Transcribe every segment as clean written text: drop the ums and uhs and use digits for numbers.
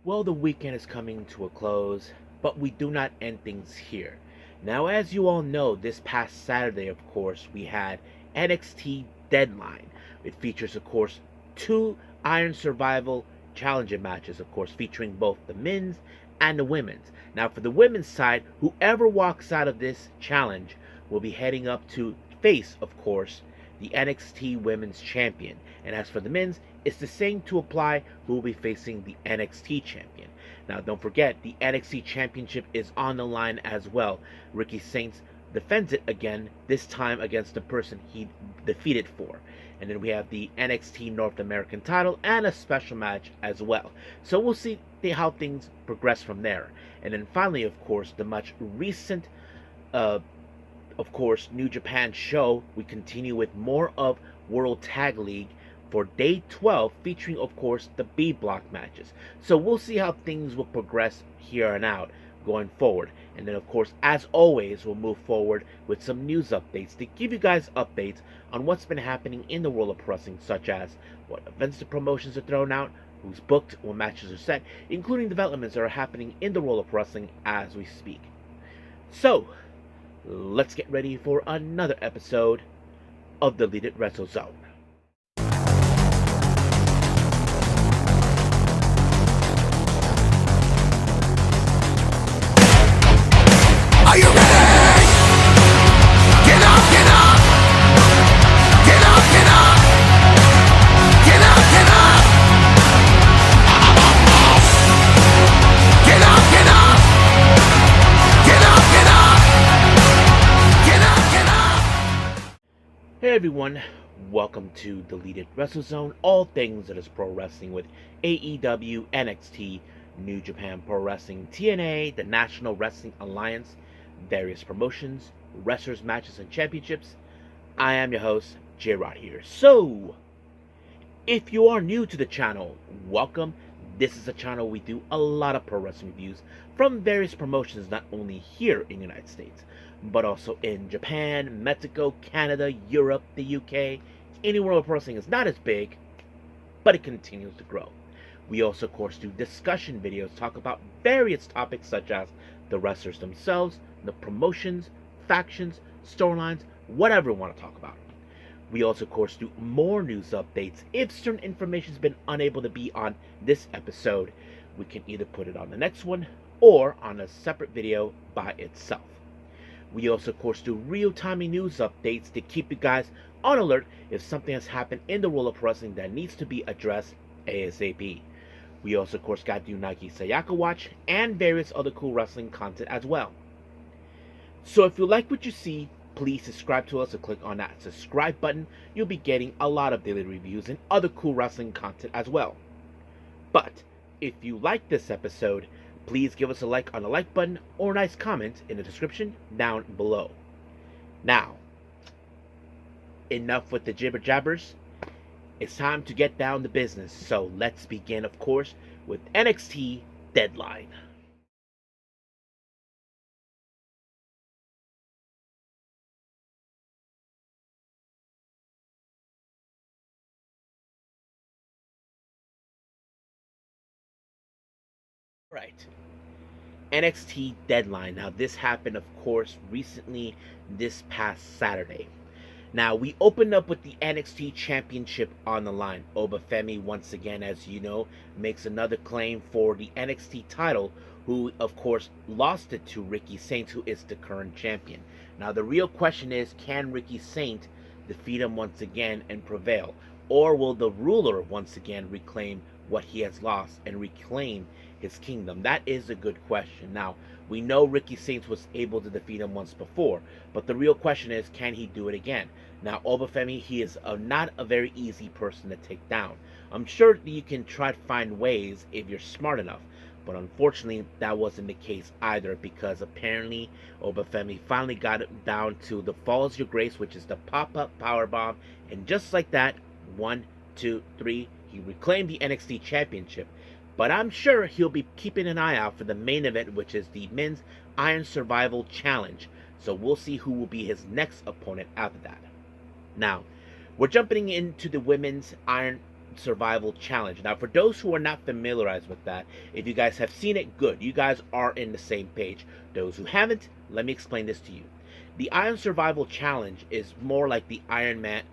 Well, the weekend is coming to a close, but we do not end things here. Now, as you all know, this past Saturday, of course, we had NXT Deadline. It features, of course, two Iron Survival Challenger matches, of course, featuring both the men's and the women's. Now, for the women's side, whoever walks out of this challenge will be heading up to face, of course, the NXT Women's Champion. And as for the men's, it's the same to apply who will be facing the NXT Champion. Now, don't forget, the NXT Championship is on the line as well. Ricky Saints defends it again, this time against the person he defeated for. And then we have the NXT North American title and a special match as well. So we'll see how things progress from there. And then finally, of course, the much recent New Japan show, we continue with more of World Tag League for day 12, featuring, of course, the B block matches. So we'll see how things will progress here and out going forward. And then, of course, as always, we'll move forward with some news updates to give you guys updates on what's been happening in the world of pro wrestling, such as what events the promotions are thrown out, who's booked, what matches are set, including developments that are happening in the world of pro wrestling as we speak. So, let's get ready for another episode of Deleted Wrestle Zone. Are you ready? Get up, get up! Get up, get up! Get up, get up! Get up, get up! Get up, get up! Get up, get up! Hey everyone, welcome to Deleted Wrestle Zone, all things that is pro wrestling with AEW, NXT, New Japan Pro Wrestling, TNA, the National Wrestling Alliance, various promotions, wrestlers, matches, and championships. I am your host, J-Rod here. So, if you are new to the channel, welcome. This is a channel we do a lot of pro wrestling reviews from various promotions, not only here in the United States, but also in Japan, Mexico, Canada, Europe, the UK. Anywhere where pro wrestling is not as big, but it continues to grow. We also, of course, do discussion videos, talk about various topics such as the wrestlers themselves, the promotions, factions, storylines, whatever we want to talk about. We also, of course, do more news updates. If certain information has been unable to be on this episode, we can either put it on the next one or on a separate video by itself. We also, of course, do real-time news updates to keep you guys on alert if something has happened in the world of wrestling that needs to be addressed ASAP. We also, of course, got the Unagi Sayaka Watch and various other cool wrestling content as well. So if you like what you see, please subscribe to us and click on that subscribe button. You'll be getting a lot of daily reviews and other cool wrestling content as well. But if you like this episode, please give us a like on the like button or a nice comment in the description down below. Now, enough with the jibber jabbers. It's time to get down to business, so let's begin, of course, with NXT Deadline. Right. NXT Deadline. Now, this happened, of course, recently this past Saturday. Now, we opened up with the NXT Championship on the line. Obafemi, once again, as you know, makes another claim for the NXT title, who, of course, lost it to Ricky Saints, who is the current champion. Now, the real question is, can Ricky Saints defeat him once again and prevail? Or will the ruler once again reclaim what he has lost and reclaim his kingdom? That is a good question. Now, we know Ricky Saints was able to defeat him once before, but the real question is, can he do it again? Now, Obafemi, he is not a very easy person to take down. I'm sure that you can try to find ways if you're smart enough, but unfortunately, that wasn't the case either, because apparently Obafemi finally got it down to the Falls Your Grace, which is the pop-up powerbomb, and just like that, 1, 2, 3, he reclaimed the NXT Championship. But I'm sure he'll be keeping an eye out for the main event, which is the Men's Iron Survival Challenge. So we'll see who will be his next opponent after that. Now, we're jumping into the Women's Iron Survival Challenge. Now, for those who are not familiarized with that, if you guys have seen it, good. You guys are in the same page. Those who haven't, let me explain this to you. The Iron Survival Challenge is more like the Iron Man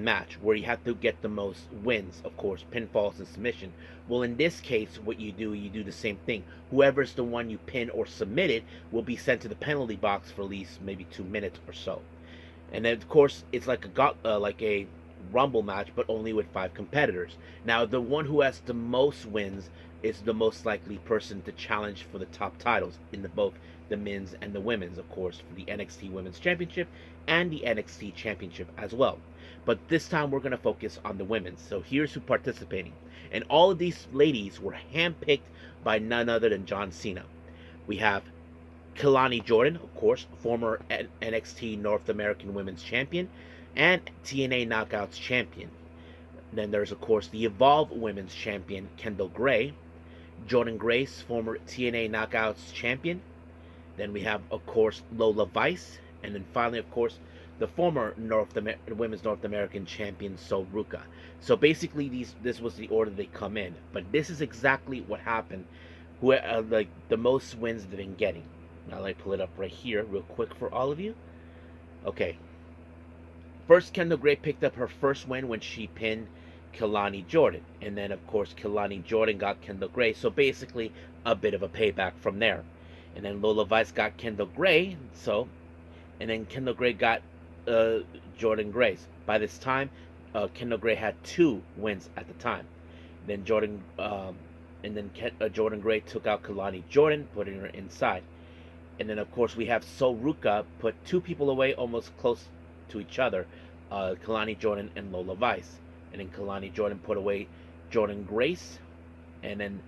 match, where you have to get the most wins, of course, pinfalls and submission. Well, in this case, what you do the same thing. Whoever's the one you pin or submitted will be sent to the penalty box for at least maybe 2 minutes or so. And then, of course, it's like a rumble match, but only with 5 competitors. Now, the one who has the most wins is the most likely person to challenge for the top titles in both the men's and the women's, of course, for the NXT Women's Championship and the NXT Championship as well. But this time we're going to focus on the women's. So here's who participating. And all of these ladies were handpicked by none other than John Cena. We have Kelani Jordan, of course, former NXT North American Women's Champion and TNA Knockouts Champion. Then there's, of course, the Evolve Women's Champion, Kendall Gray. Jordan Grace, former TNA Knockouts Champion. Then we have, of course, Lola Vice. And then finally, of course, the former Women's North American Champion, Sol Ruca. So basically, this was the order they come in. But this is exactly what happened. Like the most wins they've been getting. Now let me pull it up right here real quick for all of you. Okay. First, Kendall Gray picked up her first win when she pinned Kelani Jordan. And then, of course, Kelani Jordan got Kendall Gray. So basically, a bit of a payback from there. And then Lola Vice got Kendall Gray. And then Kendall Gray got Jordan Grace. By this time, Kendall Gray had 2 wins at the time. Then Jordan Gray took out Kelani Jordan, putting her inside. And then, of course, we have Sol Ruca put 2 people away almost close to each other, Kelani Jordan and Lola Vice. And then Kelani Jordan put away Jordan Grace. And then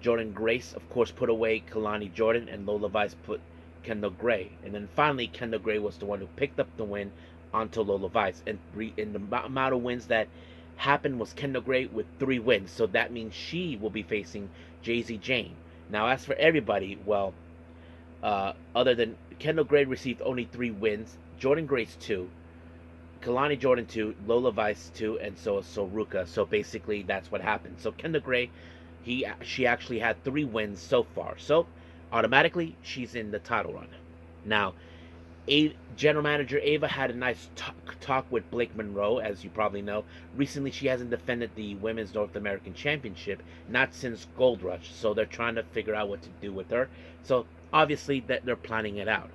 Jordan Grace, of course, put away Kelani Jordan, and Lola Vice put Kendall Gray. And then finally, Kendall Gray was the one who picked up the win onto Lola Vice. And the amount of wins that happened was Kendall Gray with 3 wins. So that means she will be facing Jay-Z Jane. Now, as for everybody, well, other than Kendall Gray received only 3 wins, Jordan Grace 2, Kelani Jordan 2, Lola Vice 2, and so Ruca. So basically, that's what happened. So Kendall Gray, she actually had 3 wins so far. So automatically, she's in the title run. Now, General Manager Ava had a nice talk with Blake Monroe, as you probably know. Recently, she hasn't defended the Women's North American Championship, not since Gold Rush. So they're trying to figure out what to do with her. So obviously, they're planning it out.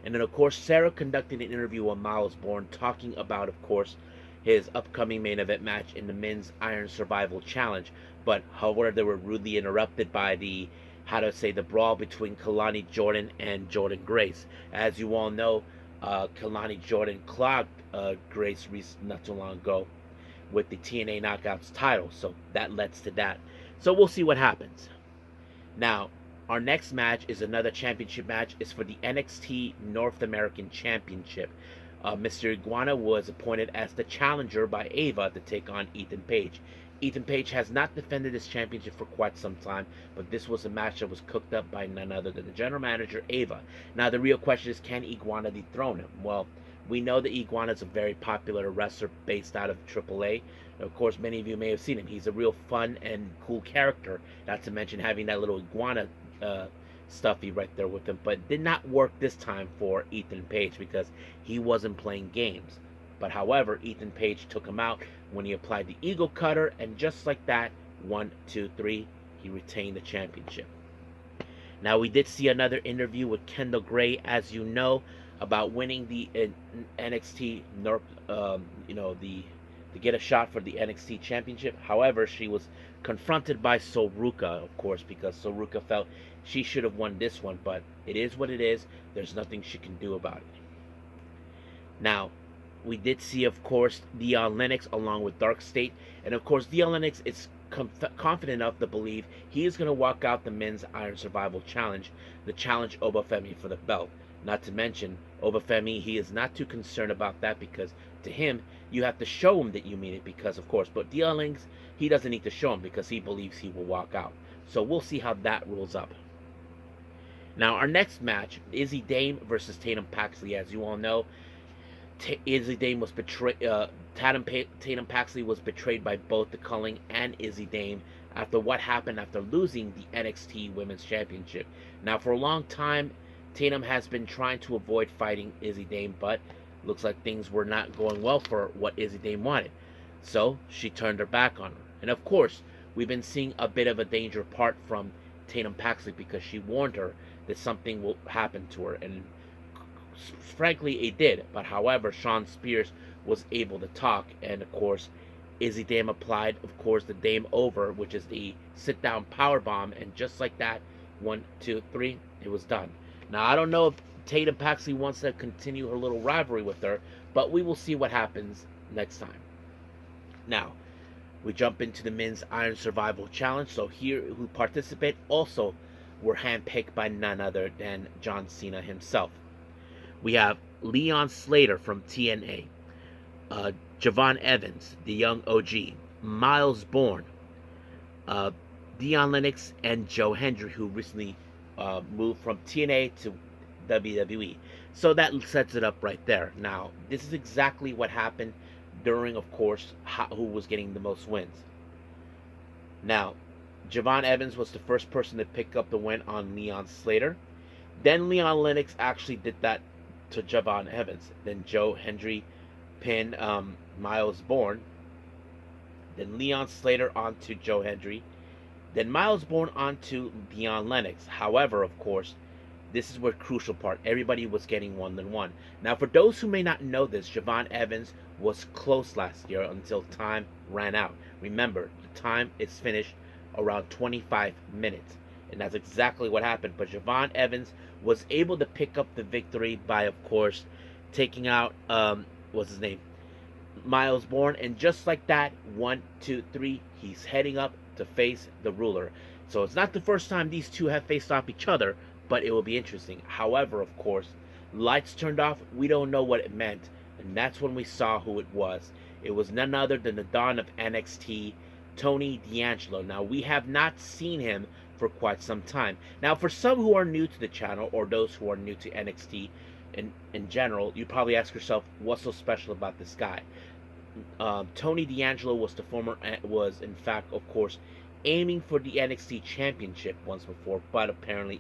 And then, of course, Sarah conducted an interview with Miles Bourne, talking about, of course, his upcoming main event match in the Men's Iron Survival Challenge. But, however, they were rudely interrupted by the brawl between Kelani Jordan and Jordan Grace. As you all know, Kelani Jordan clogged Grace not too long ago with the TNA Knockouts title. So that led to that. So we'll see what happens. Now, our next match is another championship match. It's for the NXT North American Championship. Mr. Iguana was appointed as the challenger by Ava to take on Ethan Page. Ethan Page has not defended his championship for quite some time, but this was a match that was cooked up by none other than the general manager, Ava. Now, the real question is, can Iguana dethrone him? Well, we know that Iguana is a very popular wrestler based out of AAA. Of course, many of you may have seen him. He's a real fun and cool character, not to mention having that little iguana stuffy right there with him. But it did not work this time for Ethan Page because he wasn't playing games. But however, Ethan Page took him out when he applied the Eagle Cutter, and just like that, 1, 2, 3, he retained the championship. Now, we did see another interview with Kendall Gray, as you know, about winning the NXT North, to get a shot for the NXT Championship. However, she was confronted by Sol Ruca, of course, because Sol Ruca felt she should have won this one, but it is what it is. There's nothing she can do about it. Now, we did see, of course, Dion Lennox along with Dark State. And, of course, Dion Lennox is confident enough to believe he is going to walk out the Men's Iron Survival Challenge, the challenge Obafemi for the belt. Not to mention, Obafemi, he is not too concerned about that because to him, you have to show him that you mean it because, of course. But Dion Lennox, he doesn't need to show him because he believes he will walk out. So we'll see how that rolls up. Now, our next match, Izzy Dame versus Tatum Paxley. As you all know, Izzy Dame was betrayed. Tatum Paxley was betrayed by both the Culling and Izzy Dame after what happened after losing the NXT Women's Championship. Now, for a long time, Tatum has been trying to avoid fighting Izzy Dame, but looks like things were not going well for what Izzy Dame wanted. So she turned her back on her. And of course, we've been seeing a bit of a danger apart from Tatum Paxley because she warned her that something will happen to her. And frankly, it did. But however, Sean Spears was able to talk. And of course, Izzy Dame applied, of course, the Dame over, which is the sit down power bomb. And just like that, 1, 2, 3, it was done. Now, I don't know if Tatum Paxley wants to continue her little rivalry with her, but we will see what happens next time. Now, we jump into the Men's Iron Survival Challenge. So here, who participate also were handpicked by none other than John Cena himself. We have Leon Slater from TNA, Javon Evans, the young OG, Miles Bourne, Dion Lennox, and Joe Hendry, who recently moved from TNA to WWE. So that sets it up right there. Now, this is exactly what happened during, of course, who was getting the most wins. Now, Javon Evans was the first person to pick up the win on Leon Slater. Then Leon Lennox actually did that to Javon Evans. Then Joe Hendry pinned Miles Bourne. Then Leon Slater onto Joe Hendry. Then Miles Bourne onto Dion Lennox. However, of course, this is where crucial part. Everybody was getting 1-1. Now, for those who may not know this, Javon Evans was close last year until time ran out. Remember, the time is finished around 25 minutes. And that's exactly what happened. But Javon Evans was able to pick up the victory by, of course, taking out, what's his name? Miles Bourne. And just like that, 1, 2, 3, he's heading up to face the ruler. So it's not the first time these two have faced off each other, but it will be interesting. However, of course, lights turned off. We don't know what it meant. And that's when we saw who it was. It was none other than the Dawn of NXT, Tony D'Angelo. Now, we have not seen him for quite some time. Now, for some who are new to the channel, or those who are new to NXT in general, you probably ask yourself, what's so special about this guy? Tony D'Angelo was in fact, of course, aiming for the NXT Championship once before, but apparently,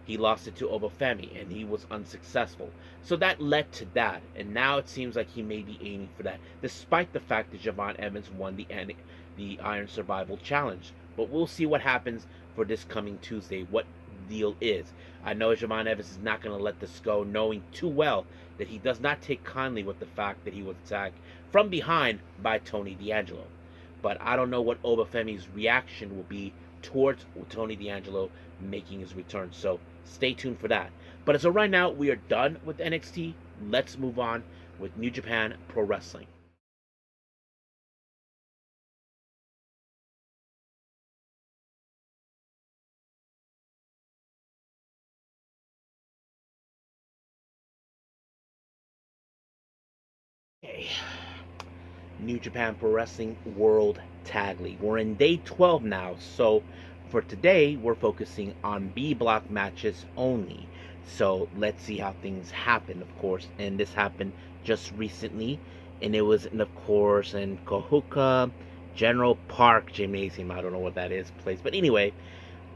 he lost it to Obafemi, and he was unsuccessful. So that led to that, and now it seems like he may be aiming for that, despite the fact that Javon Evans won the Iron Survival Challenge. But we'll see what happens for this coming Tuesday, what the deal is. I know Javon Evans is not going to let this go, knowing too well that he does not take kindly with the fact that he was attacked from behind by Tony D'Angelo. But I don't know what Obafemi's reaction will be towards Tony D'Angelo making his return. So stay tuned for that. But as of right now, we are done with NXT. Let's move on with New Japan Pro Wrestling. Okay. New Japan Pro Wrestling World Tag League. We're in day 12 now, so for today, we're focusing on B block matches only. So let's see how things happen, of course. And this happened just recently, and it was, of course, in Kahuka General Park Gymnasium. I don't know what that is, place. But anyway,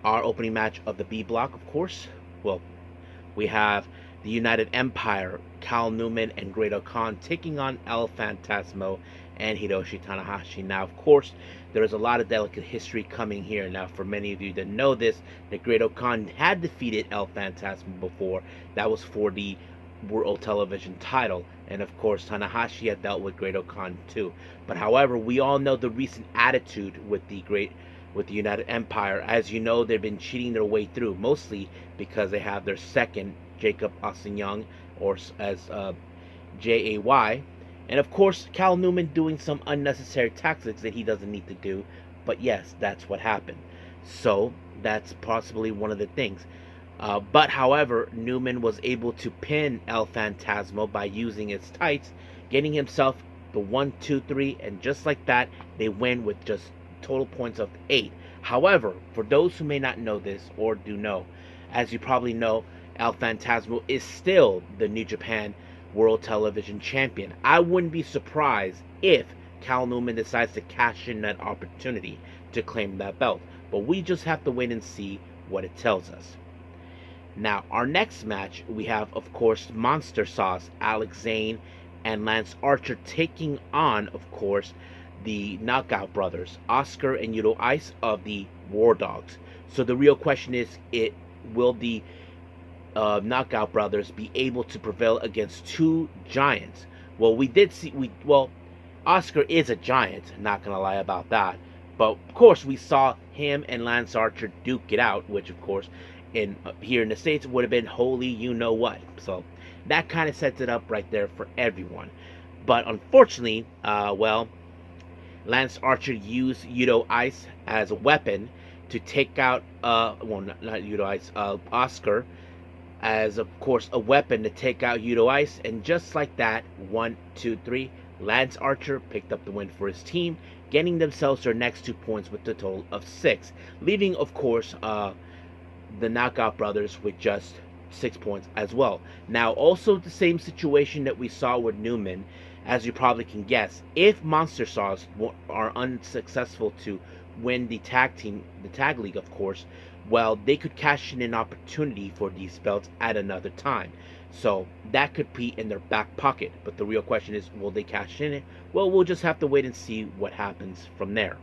our opening match of the B block, of course. Well, we have the United Empire, Cal Newman and Great Khan taking on El Phantasmo and Hiroshi Tanahashi. Now, of course, there is a lot of delicate history coming here. Now, for many of you that know this, that Great Khan had defeated El Phantasmo before. That was for the World Television title. And of course, Tanahashi had dealt with Great Khan too. But however, we all know the recent attitude with the United Empire. As you know, they've been cheating their way through, mostly because they have their second Jacob Austin Young, or as JAY. And of course, Cal Newman doing some unnecessary tactics that he doesn't need to do. But yes, that's what happened. So that's possibly one of the things. But however, Newman was able to pin El Phantasmo by using his tights, getting himself the 1, 2, 3, and just like that, they win with just total points of 8. However, for those who may not know this, or do know, as you probably know, El Phantasmo is still the New Japan World Television Champion. And of course, World Television Champion. I wouldn't be surprised if Cal Newman decides to cash in that opportunity to claim that belt. But we just have to wait and see what it tells us. Now, our next match, we have, of course, Monster Sauce, Alex Zane, and Lance Archer taking on, of course, the Knockout Brothers, Oscar and Yuto Ice of the War Dogs. So the real question is, will the Knockout Brothers be able to prevail against two giants? Well, Oscar is a giant, not gonna lie about that. But of course, we saw him and Lance Archer duke it out, which of course, here in the States would have been holy you know what. So that kind of sets it up right there for everyone. But unfortunately, Lance Archer used Yuto Ice as a weapon to take out, not Yuto Ice, Oscar, as of course a weapon to take out Yuto Ice, and just like that, 1, 2, 3, Lance Archer picked up the win for his team, getting themselves their next 2 points with a total of 6, leaving of course the Knockout Brothers with just 6 points as well. Now, also the same situation that we saw with Newman, as you probably can guess, if Monster Sauce are unsuccessful to win the tag league, of course, well, they could cash in an opportunity for these belts at another time. So that could be in their back pocket. But the real question is, will they cash in it? Well, we'll just have to wait and see what happens from there.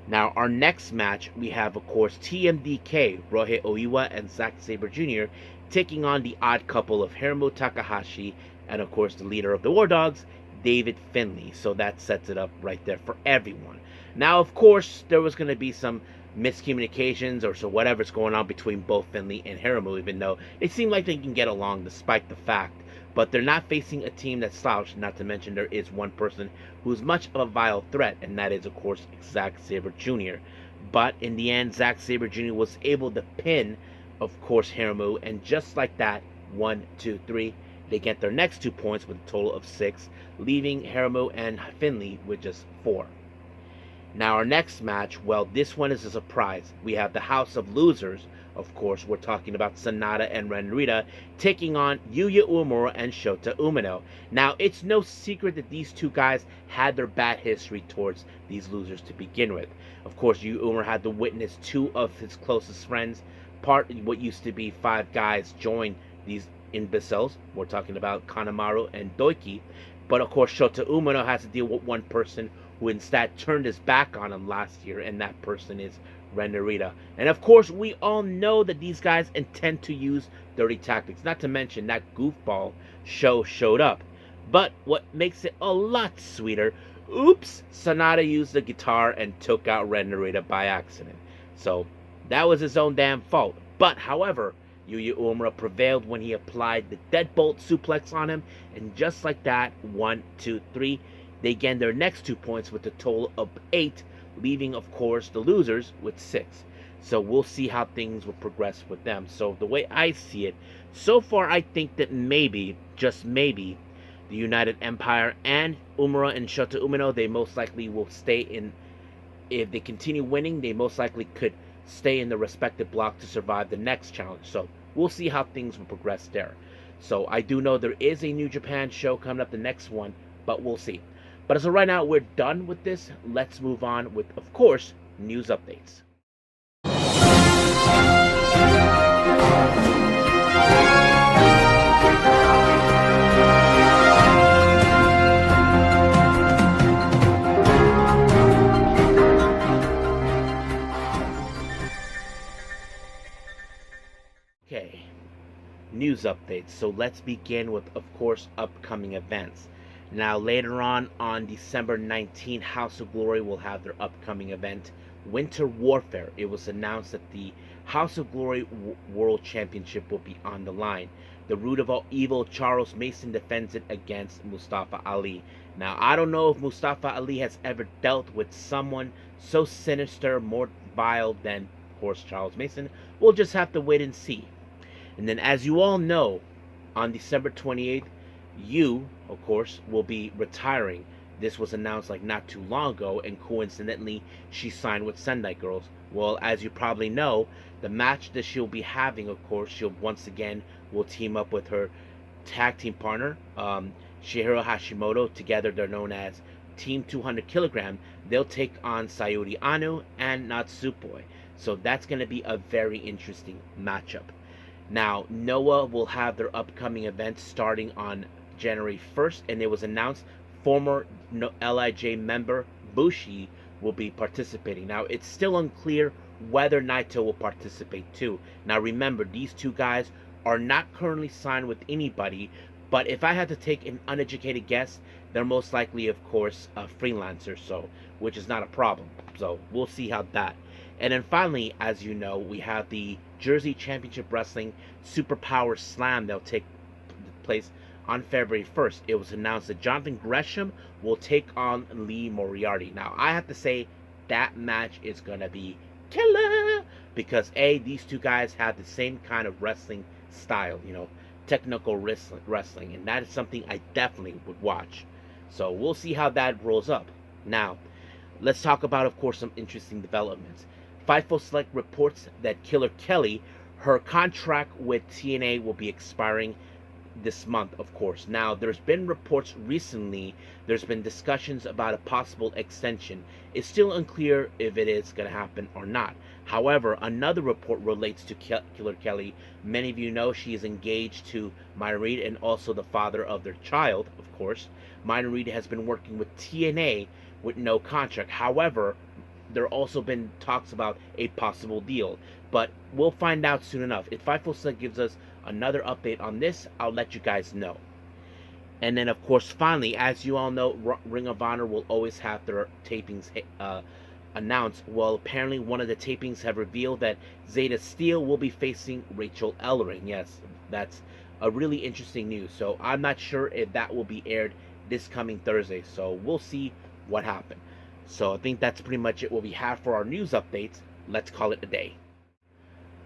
Now, our next match, we have, of course, TMDK, Rohei Oiwa and Zack Sabre Jr. taking on the odd couple of Hiromu Takahashi and, of course, the leader of the War Dogs, David Finlay. So that sets it up right there for everyone. Now, of course, there was going to be some miscommunications or so whatever's going on between both Finlay and Hiromu, even though it seemed like they can get along despite the fact. But they're not facing a team that's slouched, not to mention there is one person who's much of a vile threat, and that is, of course, Zack Sabre Jr. But in the end, Zack Sabre Jr. was able to pin, of course, Hiromu, and just like that, 1, 2, 3, they get their next 2 points with a total of 6, leaving Hiromu and Finlay with just 4. Now, our next match, well, this one is a surprise. We have the House of Losers. Of course, we're talking about Sanada and Ren Narita taking on Yuya Uemura and Shota Umino. Now, it's no secret that these two guys had their bad history towards these losers to begin with. Of course, Yuya Uemura had to witness 2 of his closest friends, part of what used to be 5 guys, join these imbeciles. We're talking about Kanemaru and Doiki. But of course, Shota Umino has to deal with one person who instead turned his back on him last year, and that person is Ren Narita. And of course, we all know that these guys intend to use dirty tactics, not to mention that goofball showed up. But what makes it a lot sweeter, oops, Sanada used the guitar and took out Ren Narita by accident. So that was his own damn fault. But however, Yuya Uemura prevailed when he applied the deadbolt suplex on him, and just like that, 1, 2, 3, they gained their next 2 points with a total of 8, leaving, of course, the losers with 6. So we'll see how things will progress with them. So the way I see it, so far I think that maybe, just maybe, the United Empire and Umura and Shota Umino, they most likely will stay in, if they continue winning, they most likely could stay in the respective block to survive the next challenge. So we'll see how things will progress there. So I do know there is a New Japan show coming up, the next one, but we'll see. But as of right now, we're done with this. Let's move on with, of course, news updates. Okay, news updates. So let's begin with, of course, upcoming events. Now, later on December 19th, House of Glory will have their upcoming event, Winter Warfare. It was announced that the House of Glory World Championship will be on the line. The root of all evil, Charles Mason, defends it against Mustafa Ali. Now, I don't know if Mustafa Ali has ever dealt with someone so sinister, more vile than, of course, Charles Mason. We'll just have to wait and see. And then, as you all know, on December 28th, of course, will be retiring. This was announced like not too long ago, and coincidentally, she signed with Sendai Girls. Well, as you probably know, the match that she'll be having, of course, she'll once again will team up with her tag team partner, Shihiro Hashimoto. Together, they're known as Team 200 Kilogram. They'll take on Sayuri Anu and Natsupoi. So that's going to be a very interesting matchup. Now, Noah will have their upcoming event starting on January 1st, and it was announced former LIJ member Bushi will be participating. Now, it's still unclear whether Naito will participate too. Now, remember, these two guys are not currently signed with anybody, but if I had to take an uneducated guess, they're most likely, of course, a freelancer, so which is not a problem. So we'll see how that. And then finally, as you know, we have the Jersey Championship Wrestling Superpower Slam that'll take place on February 1st. It was announced that Jonathan Gresham will take on Lee Moriarty. Now, I have to say that match is going to be killer because these two guys have the same kind of wrestling style, technical wrestling, and that is something I definitely would watch. So we'll see how that rolls up. Now, let's talk about, of course, some interesting developments. Fightful Select reports that Killer Kelly, her contract with TNA will be expiring this month, of course. Now, there's been reports recently, there's been discussions about a possible extension. It's still unclear if it is going to happen or not. However, another report relates to Killer Kelly. Many of you know she is engaged to Myron Reed and also the father of their child, of course. Myron Reed has been working with TNA with no contract. However, there also been talks about a possible deal, but we'll find out soon enough. If Fightful Select gives us another update on this, I'll let you guys know. And then, of course, finally, as you all know, Ring of Honor will always have their tapings announced. Well, apparently one of the tapings have revealed that Zeta Steel will be facing Rachel Ellering. Yes, that's a really interesting news. So I'm not sure if that will be aired this coming Thursday. So we'll see what happens. So I think that's pretty much it what we have for our news updates. Let's call it a day.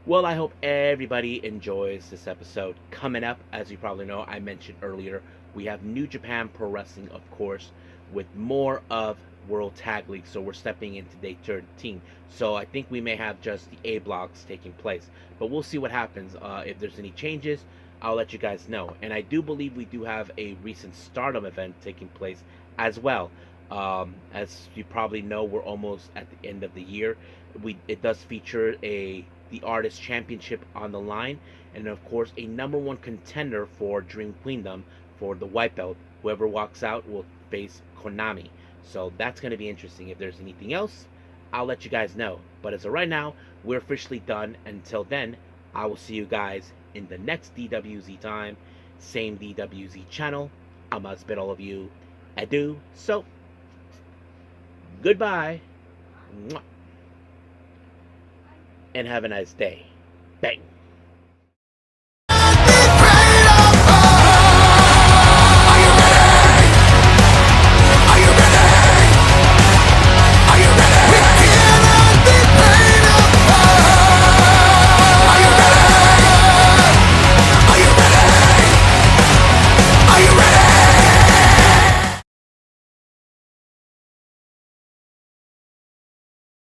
Well, I hope everybody enjoys this episode. Coming up, as you probably know, I mentioned earlier, we have New Japan Pro Wrestling, of course, with more of World Tag League. So we're stepping into day 13. So I think we may have just the A blocks taking place. But we'll see what happens. If there's any changes, I'll let you guys know. And I do believe we do have a recent Stardom event taking place as well. As you probably know, we're almost at the end of the year. It does feature the Artist Championship on the line, and of course a #1 contender for Dream Queendom for the white belt. Whoever walks out will face Konami. So that's going to be interesting. If there's anything else, I'll let you guys know. But as of right now, we're officially done. Until then, I will see you guys in the next DWZ time. Same DWZ channel. I must bid all of you adieu. So, goodbye. And have a nice day. Bang.